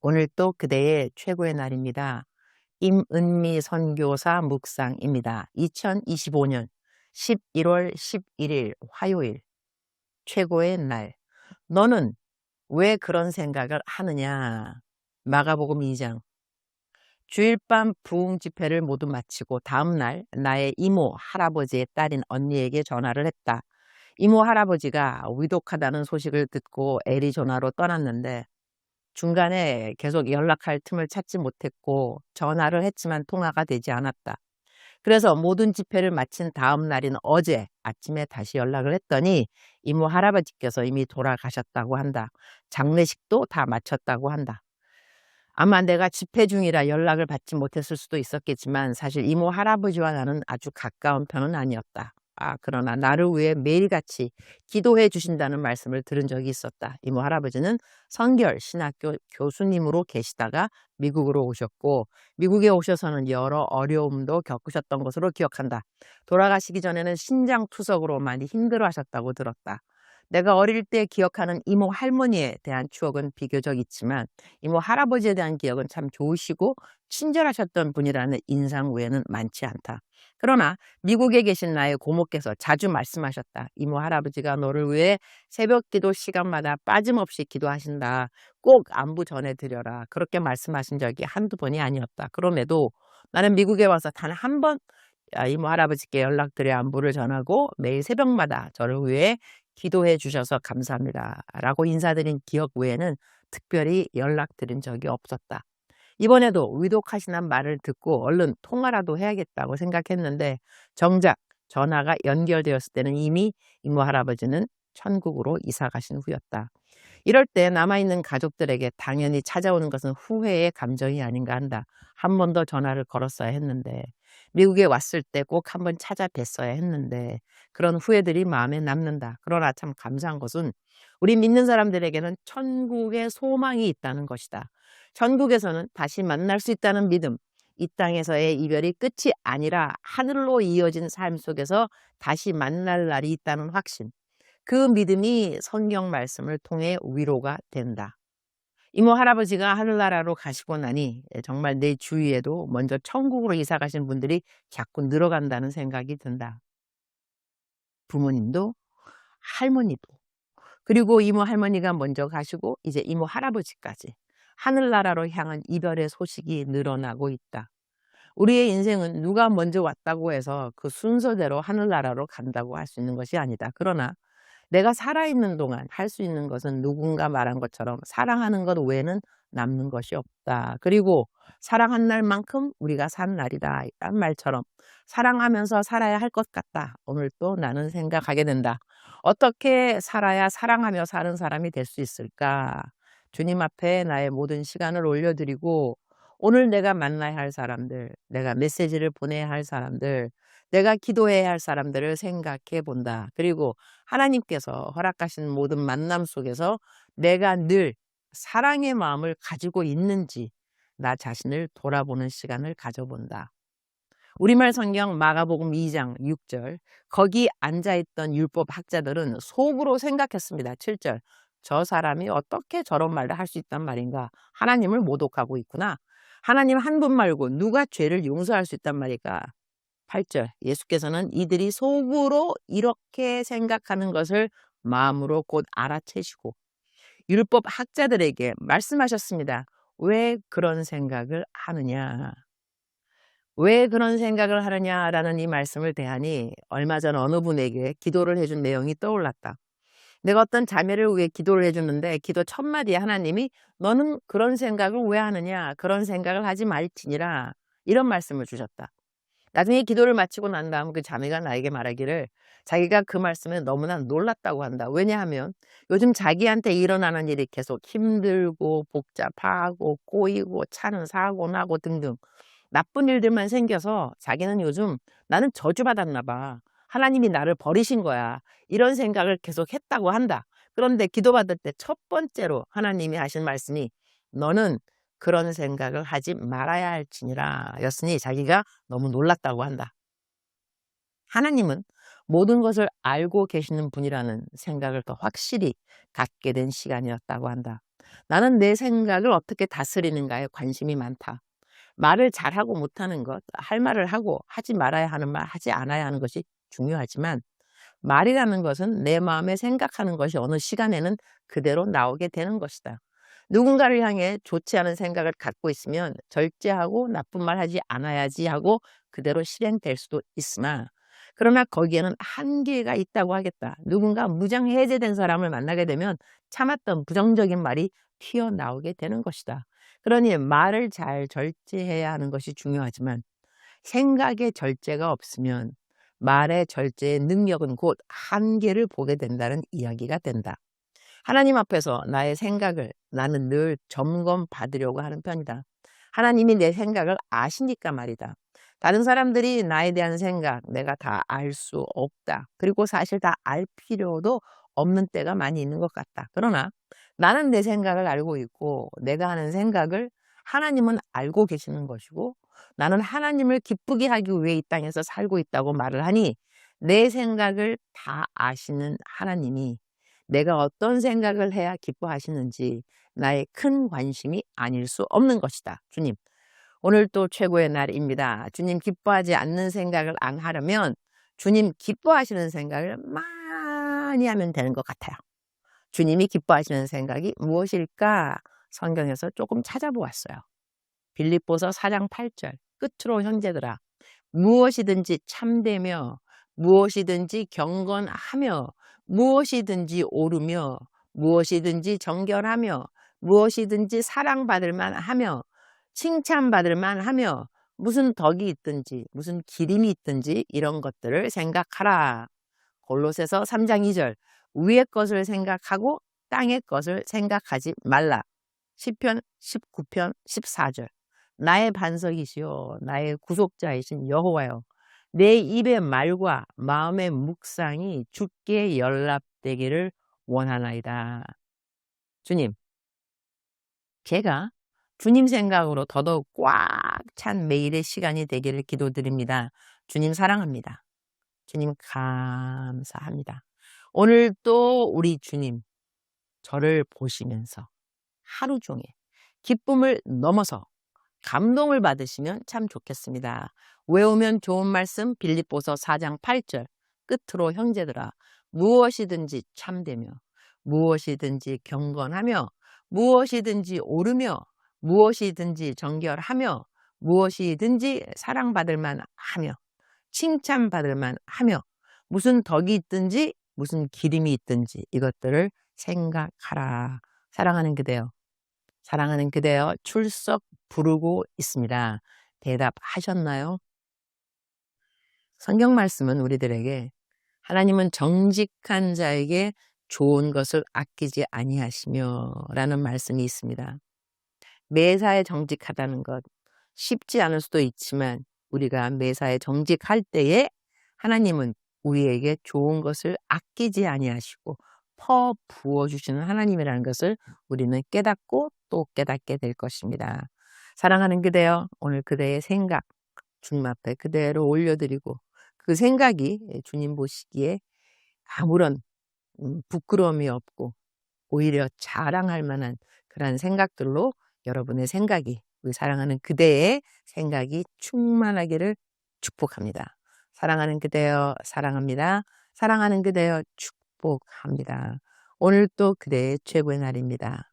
오늘 또 그대의 최고의 날입니다. 임은미 선교사 묵상입니다. 2025년 11월 11일 화요일 최고의 날. 너는 왜 그런 생각을 하느냐? 마가복음 2장. 주일 밤 부흥 집회를 모두 마치고 다음 날 나의 이모 할아버지의 딸인 언니에게 전화를 했다. 이모 할아버지가 위독하다는 소식을 듣고 애리조나로 떠났는데 중간에 계속 연락할 틈을 찾지 못했고 전화를 했지만 통화가 되지 않았다. 그래서 모든 집회를 마친 다음 날인 어제 아침에 다시 연락을 했더니 이모 할아버지께서 이미 돌아가셨다고 한다. 장례식도 다 마쳤다고 한다. 아마 내가 집회 중이라 연락을 받지 못했을 수도 있었겠지만 사실 이모 할아버지와 나는 아주 가까운 편은 아니었다. 그러나 나를 위해 매일같이 기도해 주신다는 말씀을 들은 적이 있었다. 이모 할아버지는 성결 신학교 교수님으로 계시다가 미국으로 오셨고 미국에 오셔서는 여러 어려움도 겪으셨던 것으로 기억한다. 돌아가시기 전에는 신장투석으로 많이 힘들어하셨다고 들었다. 내가 어릴 때 기억하는 이모 할머니에 대한 추억은 비교적 있지만 이모 할아버지에 대한 기억은 참 좋으시고 친절하셨던 분이라는 인상 외에는 많지 않다. 그러나 미국에 계신 나의 고모께서 자주 말씀하셨다. 이모 할아버지가 너를 위해 새벽 기도 시간마다 빠짐없이 기도하신다. 꼭 안부 전해드려라. 그렇게 말씀하신 적이 한두 번이 아니었다. 그럼에도 나는 미국에 와서 단 한 번 이모 할아버지께 연락드려 안부를 전하고 매일 새벽마다 저를 위해 기도해 주셔서 감사합니다. 라고 인사드린 기억 외에는 특별히 연락드린 적이 없었다. 이번에도 위독하시는 말을 듣고 얼른 통화라도 해야겠다고 생각했는데 정작 전화가 연결되었을 때는 이미 이모 할아버지는 천국으로 이사 가신 후였다. 이럴 때 남아있는 가족들에게 당연히 찾아오는 것은 후회의 감정이 아닌가 한다. 한 번 더 전화를 걸었어야 했는데 미국에 왔을 때 꼭 한번 찾아뵀어야 했는데 그런 후회들이 마음에 남는다. 그러나 참 감사한 것은 우리 믿는 사람들에게는 천국의 소망이 있다는 것이다. 천국에서는 다시 만날 수 있다는 믿음, 이 땅에서의 이별이 끝이 아니라 하늘로 이어진 삶 속에서 다시 만날 날이 있다는 확신, 그 믿음이 성경 말씀을 통해 위로가 된다. 이모 할아버지가 하늘나라로 가시고 나니 정말 내 주위에도 먼저 천국으로 이사 가신 분들이 자꾸 늘어간다는 생각이 든다. 부모님도 할머니도 그리고 이모 할머니가 먼저 가시고 이제 이모 할아버지까지 하늘나라로 향한 이별의 소식이 늘어나고 있다. 우리의 인생은 누가 먼저 왔다고 해서 그 순서대로 하늘나라로 간다고 할 수 있는 것이 아니다. 그러나 내가 살아있는 동안 할 수 있는 것은 누군가 말한 것처럼 사랑하는 것 외에는 남는 것이 없다. 그리고 사랑한 날만큼 우리가 산 날이다. 이런 말처럼 사랑하면서 살아야 할 것 같다. 오늘 또 나는 생각하게 된다. 어떻게 살아야 사랑하며 사는 사람이 될 수 있을까? 주님 앞에 나의 모든 시간을 올려드리고 오늘 내가 만나야 할 사람들, 내가 메시지를 보내야 할 사람들, 내가 기도해야 할 사람들을 생각해 본다. 그리고 하나님께서 허락하신 모든 만남 속에서 내가 늘 사랑의 마음을 가지고 있는지 나 자신을 돌아보는 시간을 가져본다. 우리말 성경 마가복음 2장 6절, 거기 앉아있던 율법 학자들은 속으로 생각했습니다. 7절, 저 사람이 어떻게 저런 말을 할 수 있단 말인가? 하나님을 모독하고 있구나. 하나님 한 분 말고 누가 죄를 용서할 수 있단 말인가? 8절, 예수께서는 이들이 속으로 이렇게 생각하는 것을 마음으로 곧 알아채시고 율법 학자들에게 말씀하셨습니다. 왜 그런 생각을 하느냐? 왜 그런 생각을 하느냐라는 이 말씀을 대하니 얼마 전 어느 분에게 기도를 해준 내용이 떠올랐다. 내가 어떤 자매를 위해 기도를 해주는데 기도 첫 마디에 하나님이 너는 그런 생각을 왜 하느냐? 그런 생각을 하지 말지니라. 이런 말씀을 주셨다. 나중에 기도를 마치고 난 다음 그 자매가 나에게 말하기를 자기가 그 말씀에 너무나 놀랐다고 한다. 왜냐하면 요즘 자기한테 일어나는 일이 계속 힘들고 복잡하고 꼬이고 차는 사고 나고 등등 나쁜 일들만 생겨서 자기는 요즘 나는 저주받았나 봐. 하나님이 나를 버리신 거야. 이런 생각을 계속 했다고 한다. 그런데 기도받을 때 첫 번째로 하나님이 하신 말씀이 너는 그런 생각을 하지 말아야 할지니라 였으니 자기가 너무 놀랐다고 한다. 하나님은 모든 것을 알고 계시는 분이라는 생각을 더 확실히 갖게 된 시간이었다고 한다. 나는 내 생각을 어떻게 다스리는가에 관심이 많다. 말을 잘하고 못하는 것, 할 말을 하고 하지 말아야 하는 말, 하지 않아야 하는 것이 중요하지만 말이라는 것은 내 마음에 생각하는 것이 어느 시간에는 그대로 나오게 되는 것이다. 누군가를 향해 좋지 않은 생각을 갖고 있으면 절제하고 나쁜 말 하지 않아야지 하고 그대로 실행될 수도 있으나 그러나 거기에는 한계가 있다고 하겠다. 누군가 무장해제된 사람을 만나게 되면 참았던 부정적인 말이 튀어나오게 되는 것이다. 그러니 말을 잘 절제해야 하는 것이 중요하지만 생각의 절제가 없으면 말의 절제의 능력은 곧 한계를 보게 된다는 이야기가 된다. 하나님 앞에서 나의 생각을 나는 늘 점검받으려고 하는 편이다. 하나님이 내 생각을 아시니까 말이다. 다른 사람들이 나에 대한 생각, 내가 다 알 수 없다. 그리고 사실 다 알 필요도 없는 때가 많이 있는 것 같다. 그러나 나는 내 생각을 알고 있고 내가 하는 생각을 하나님은 알고 계시는 것이고 나는 하나님을 기쁘게 하기 위해 이 땅에서 살고 있다고 말을 하니 내 생각을 다 아시는 하나님이 내가 어떤 생각을 해야 기뻐하시는지 나의 큰 관심이 아닐 수 없는 것이다. 주님, 오늘 또 최고의 날입니다. 주님 기뻐하지 않는 생각을 안 하려면 주님 기뻐하시는 생각을 많이 하면 되는 것 같아요. 주님이 기뻐하시는 생각이 무엇일까? 성경에서 조금 찾아보았어요. 빌립보서 4장 8절 끝으로 형제들아 무엇이든지 참되며 무엇이든지 경건하며 무엇이든지 옳으며 무엇이든지 정결하며 무엇이든지 사랑받을 만하며 칭찬받을 만하며 무슨 덕이 있든지 무슨 기림이 있든지 이런 것들을 생각하라. 골로새서 3장 2절 위의 것을 생각하고 땅의 것을 생각하지 말라. 시편 19편 14절 나의 반석이시요 나의 구속자이신 여호와여 내 입의 말과 마음의 묵상이 주께 연락되기를 원하나이다. 주님, 제가 주님 생각으로 더더욱 꽉 찬 매일의 시간이 되기를 기도드립니다. 주님 사랑합니다. 주님 감사합니다. 오늘 또 우리 주님 저를 보시면서 하루 종일 기쁨을 넘어서 감동을 받으시면 참 좋겠습니다. 외우면 좋은 말씀 빌립보서 4장 8절 끝으로 형제들아 무엇이든지 참되며 무엇이든지 경건하며 무엇이든지 옳으며 무엇이든지 정결하며 무엇이든지 사랑받을 만하며 칭찬받을 만하며 무슨 덕이 있든지 무슨 기림이 있든지 이것들을 생각하라. 사랑하는 그대여 사랑하는 그대여 출석 부르고 있습니다. 대답하셨나요? 성경 말씀은 우리들에게 하나님은 정직한 자에게 좋은 것을 아끼지 아니하시며 라는 말씀이 있습니다. 매사에 정직하다는 것 쉽지 않을 수도 있지만 우리가 매사에 정직할 때에 하나님은 우리에게 좋은 것을 아끼지 아니하시고 퍼 부어주시는 하나님이라는 것을 우리는 깨닫고 또 깨닫게 될 것입니다. 사랑하는 그대여 오늘 그대의 생각 주님 앞에 그대로 올려드리고 그 생각이 주님 보시기에 아무런 부끄러움이 없고 오히려 자랑할 만한 그러한 생각들로 여러분의 생각이 우리 사랑하는 그대의 생각이 충만하기를 축복합니다. 사랑하는 그대여 사랑합니다. 사랑하는 그대여 축복합니다. 오늘 또 그대의 최고의 날입니다.